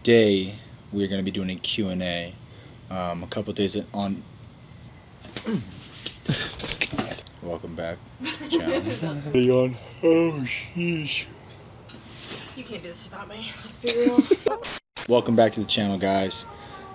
today we're going to be doing a Q&A. A couple days on. Welcome back to the channel. Oh, sheesh. You can't do this without me. Let's be real. Welcome back to the channel, guys.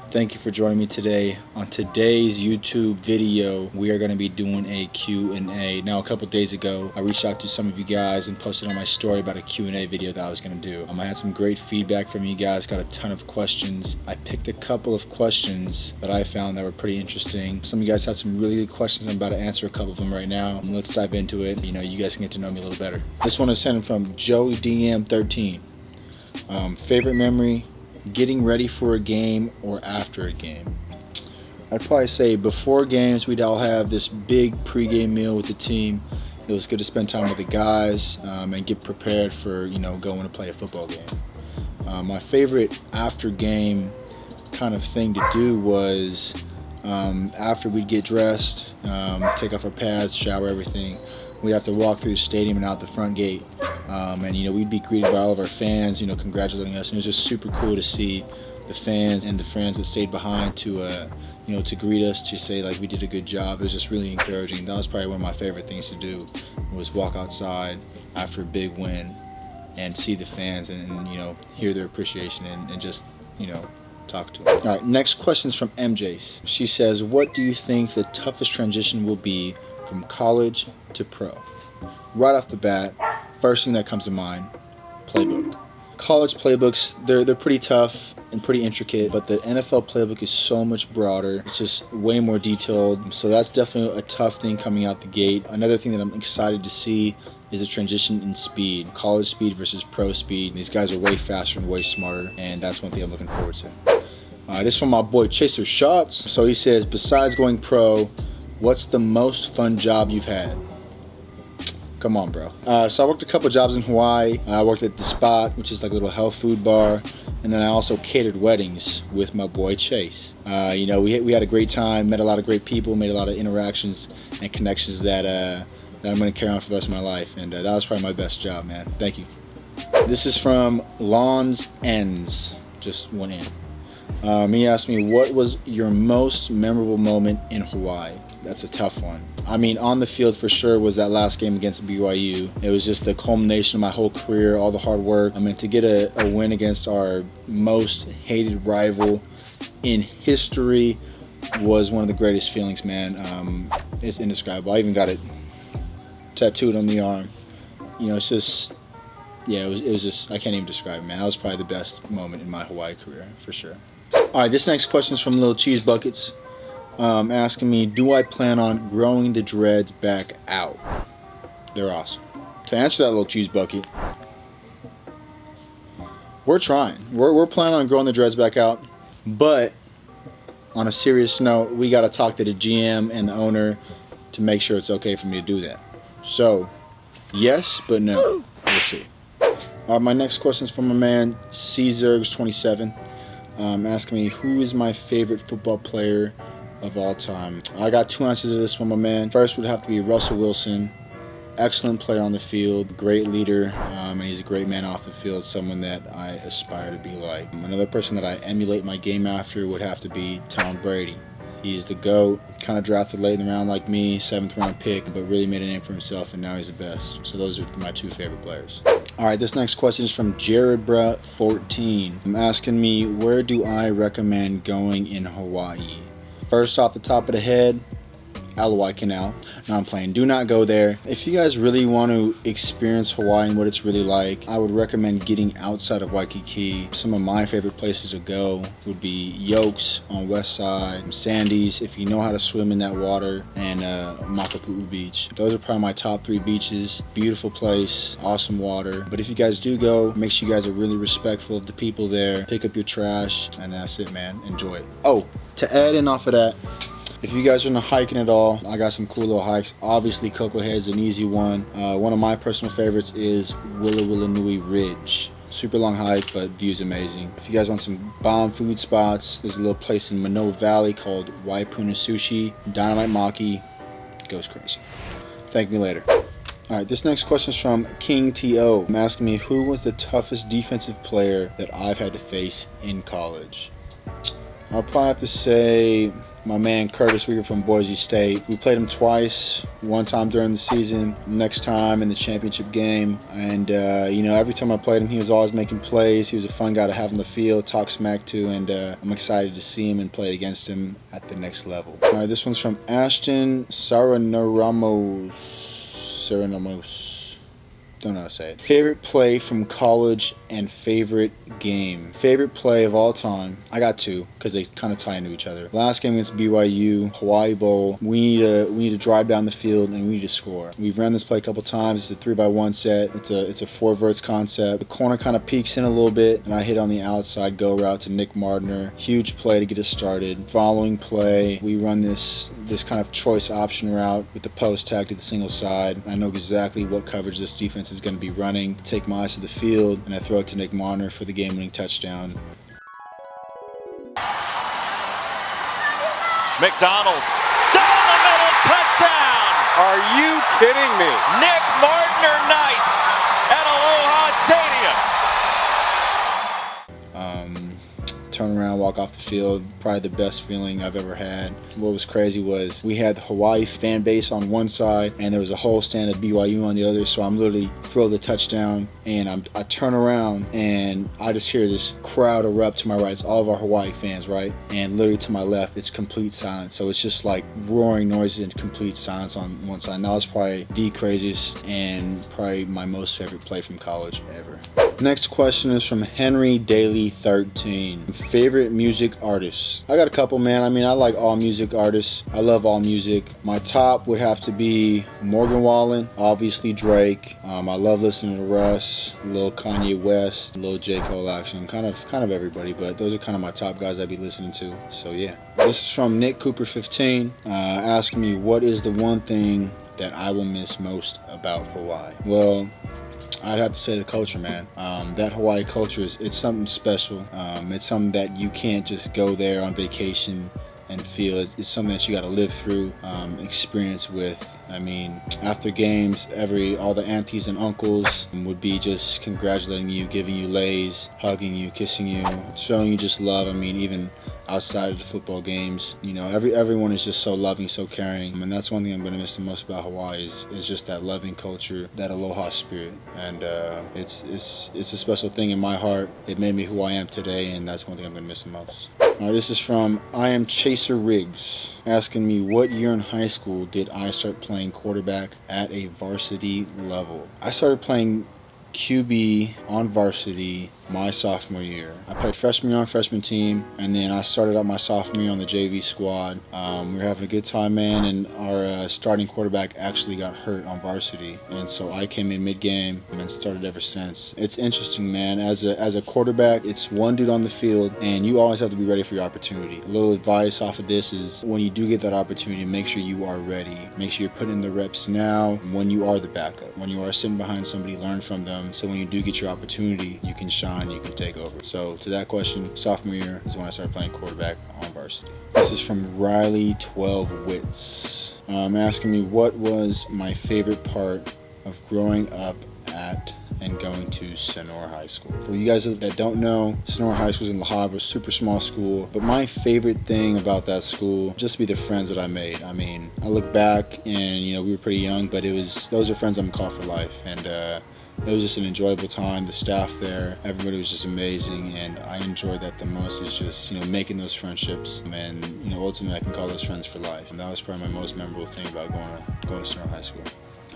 Thank you for joining me today. On today's YouTube video, we are going to be doing a Q&A. Now, a couple days ago, I reached out to some of you guys and posted on my story about a Q&A video that I was going to do. I had some great feedback from you guys, got a ton of questions. I picked a couple of questions that I found that were pretty interesting. Some of you guys had some really good questions. I'm about to answer a couple of them right now. Let's dive into it. You guys can get to know me a little better. This one is sent from Joey DM13. Favorite memory: getting ready for a game or after a game? I'd probably say before games, we'd all have this big pre-game meal with the team. It was good to spend time with the guys and get prepared for, going to play a football game. My favorite after game kind of thing to do was after we'd get dressed, take off our pads, shower, everything, we'd have to walk through the stadium and out the front gate. And we'd be greeted by all of our fans, congratulating us. And it was just super cool to see the fans and the friends that stayed behind to greet us, to say like we did a good job. It was just really encouraging. That was probably one of my favorite things to do, was walk outside after a big win and see the fans and hear their appreciation and just talk to them. All right, next question is from MJ's. She says, what do you think the toughest transition will be from college to pro? Right off the bat, first thing that comes to mind, playbook. College playbooks, they're pretty tough and pretty intricate, but the NFL playbook is so much broader. It's just way more detailed. So that's definitely a tough thing coming out the gate. Another thing that I'm excited to see is a transition in speed. College speed versus pro speed. These guys are way faster and way smarter, and that's one thing I'm looking forward to. This is from my boy Chaser Shots. So he says, besides going pro, what's the most fun job you've had? Come on, bro. So I worked a couple jobs in Hawaii. I worked at The Spot, which is like a little health food bar. And then I also catered weddings with my boy Chase. We had a great time, met a lot of great people, made a lot of interactions and connections that I'm going to carry on for the rest of my life. And that was probably my best job, man. Thank you. This is from Lawns Ends, just one N. He asked me, what was your most memorable moment in Hawaii? That's a tough one. On the field for sure was that last game against BYU. It was just the culmination of my whole career, all the hard work. To get a win against our most hated rival in history was one of the greatest feelings, man. It's indescribable. I even got it tattooed on the arm. It's just, yeah, it was just, I can't even describe it, man. That was probably the best moment in my Hawaii career, for sure. All right, this next question is from Little Cheese Buckets. Asking me, do I plan on growing the dreads back out? They're awesome. To answer that, Little Cheese Bucket, we're trying. We're planning on growing the dreads back out, but on a serious note, we got to talk to the GM and the owner to make sure it's okay for me to do that. So, yes, but no. We'll see. My next question is from my man Czergs27. Asking me, who is my favorite football player of all time? I got two answers to this one, my man. First would have to be Russell Wilson. Excellent player on the field, great leader, and he's a great man off the field, someone that I aspire to be like. Another person that I emulate my game after would have to be Tom Brady. He's the GOAT, kind of drafted late in the round like me, 7th round pick, but really made a name for himself, and now he's the best. So those are my two favorite players. All right, this next question is from JaredBra14. Asking me, where do I recommend going in Hawaii? First off the top of the head, Alawai Canal. No, I'm playing. Do not go there. If you guys really want to experience Hawaii and what it's really like, I would recommend getting outside of Waikiki. Some of my favorite places to go would be Yokes on West Side, Sandy's if you know how to swim in that water, and Makapu'u Beach. Those are probably my top 3 beaches. Beautiful place, awesome water. But if you guys do go, make sure you guys are really respectful of the people there. Pick up your trash, and that's it, man. Enjoy it. Oh, to add in off of that, if you guys are into hiking at all, I got some cool little hikes. Obviously, Coco Head's an easy one. One of my personal favorites is Willa Willa Nui Ridge. Super long hike, but view's amazing. If you guys want some bomb food spots, there's a little place in Manoa Valley called Waipuna Sushi. Dynamite Maki goes crazy. Thank me later. All right, this next question is from King T.O. I'm asking me, who was the toughest defensive player that I've had to face in college? I'll probably have to say my man Curtis Weaver from Boise State. We played him twice, one time during the season, next time in the championship game. And, every time I played him, he was always making plays. He was a fun guy to have on the field, talk smack to, and I'm excited to see him and play against him at the next level. All right, this one's from Ashton Saranaramos. Don't know how to say it. Favorite play from college and favorite game. Favorite play of all time. I got two because they kind of tie into each other. Last game against BYU, Hawaii Bowl. We need to drive down the field and we need to score. We've run this play a couple times. It's a 3x1 set. It's a four verts concept. The corner kind of peeks in a little bit, and I hit on the outside go route to Nick Mardner. Huge play to get us started. Following play, we run this kind of choice option route with the post tag to the single side. I know exactly what coverage this defense is going to be running. Take my eyes to the field, and I throw it to Nick Mardner for the game-winning touchdown. McDonald, down the middle, touchdown! Are you kidding me? Nick Mardner Knights at Aloha Stadium. Turn around, walk off the field, probably the best feeling I've ever had. What was crazy was we had the Hawaii fan base on one side and there was a whole stand of BYU on the other, so I'm literally throw the touchdown and I turn around and I just hear this crowd erupt to my right. It's all of our Hawaii fans, right? And literally to my left, it's complete silence. So it's just like roaring noises and complete silence on one side. And that was probably the craziest and probably my most favorite play from college ever. Next question is from Henry Daly 13. Favorite music artists? I got a couple, man. I mean, I like all music artists. I love all music. My top would have to be Morgan Wallen, obviously Drake. I love listening to Russ, a little Kanye West, a little J. Cole action, kind of everybody, but those are kind of my top guys I'd be listening to. So yeah. This is from Nick Cooper 15, asking me what is the one thing that I will miss most about Hawaii. Well, I'd have to say the culture, man. That Hawaii culture it's something special. It's something that you can't just go there on vacation and feel. It's something that you got to live through, experience with. I mean, after games, all the aunties and uncles would be just congratulating you, giving you lays, hugging you, kissing you, showing you just love. I mean, even outside of the football games, everyone is just so loving, so caring, and that's one thing I'm going to miss the most about Hawaii is just that loving culture, that aloha spirit, and it's a special thing in my heart. It made me who I am today, and that's one thing I'm going to miss the most. This is from I Am Chaser Riggs, asking me what year in high school did I start playing quarterback at a varsity level. I started playing QB on varsity my sophomore year. I played freshman year on freshman team, and then I started out my sophomore year on the JV squad. We were having a good time, man, and our starting quarterback actually got hurt on varsity, and so I came in mid-game and started ever since. It's interesting, man. As a quarterback, it's one dude on the field, and you always have to be ready for your opportunity. A little advice off of this is when you do get that opportunity, make sure you are ready. Make sure you're putting in the reps now when you are the backup. When you are sitting behind somebody, learn from them, so when you do get your opportunity, you can shine, you can take over. So to that question, sophomore year is when I started playing quarterback on varsity. This is from Riley 12 Wits. Asking me what was my favorite part of growing up at and going to Sonora High School. For you guys that don't know, Sonora High School is in La Habra, super small school. But my favorite thing about that school, just be the friends that I made. I mean, I look back and we were pretty young, but those are friends I'm gonna call for life. And it was just an enjoyable time. The staff there, everybody was just amazing, and I enjoyed that the most. Is just making those friendships, and ultimately I can call those friends for life. And that was probably my most memorable thing about going to Sonora High School.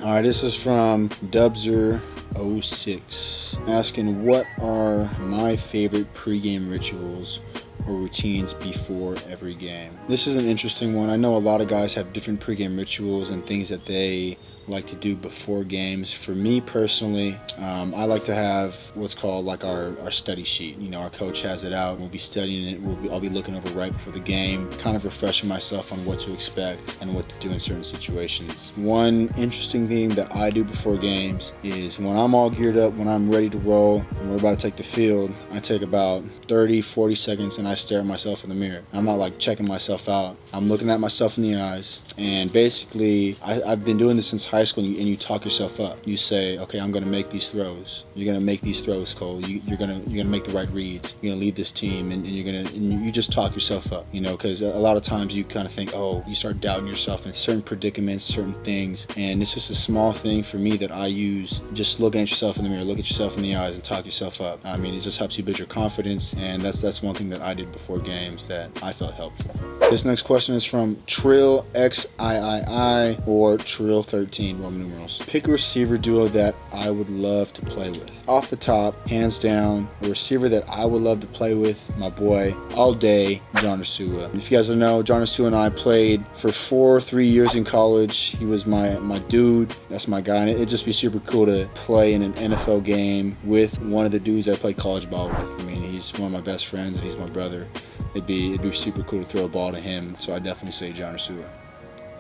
All right, this is from Dubzer06, asking what are my favorite pregame rituals or routines before every game. This is an interesting one. I know a lot of guys have different pregame rituals and things that they like to do before games. For me personally, I like to have what's called like our study sheet. Our coach has it out. We'll be studying it. I'll be looking over right before the game, kind of refreshing myself on what to expect and what to do in certain situations. One interesting thing that I do before games is when I'm all geared up, when I'm ready to roll, and we're about to take the field, I take about 30-40 seconds and I stare at myself in the mirror. I'm not like checking myself out. I'm looking at myself in the eyes, and basically I've been doing this since high high school and you talk yourself up. You say, okay, I'm going to make these throws. You're going to make these throws, Cole. You're going to make the right reads. You're going to lead this team, and you just talk yourself up, you know, because a lot of times you kind of think, oh, you start doubting yourself in certain predicaments, certain things, and it's just a small thing for me that I use. Just looking at yourself in the mirror, look at yourself in the eyes, and talk yourself up. I mean, it just helps you build your confidence, and that's one thing that I did before games that I felt helpful. This next question is from Trill XIII or Trill 13 Roman numerals. Pick a receiver duo that I would love to play with. Off the top, hands down, a receiver that I would love to play with, my boy, all day, John Ursua. If you guys don't know, John Ursua and I played for 3 years in college. He was my dude. That's my guy. And it'd just be super cool to play in an NFL game with one of the dudes I played college ball with. I mean, he's one of my best friends and he's my brother. It'd be super cool to throw a ball to him. So I definitely say John Ursua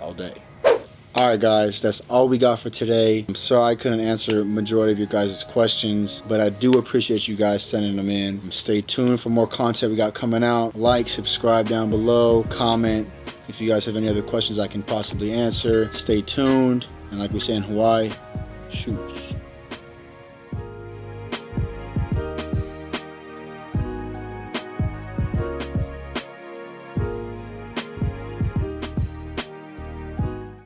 all day. Alright guys, that's all we got for today. I'm sorry I couldn't answer majority of your guys' questions, but I do appreciate you guys sending them in. Stay tuned for more content we got coming out. Like, subscribe down below, comment. If you guys have any other questions I can possibly answer, stay tuned. And like we say in Hawaii, shoot.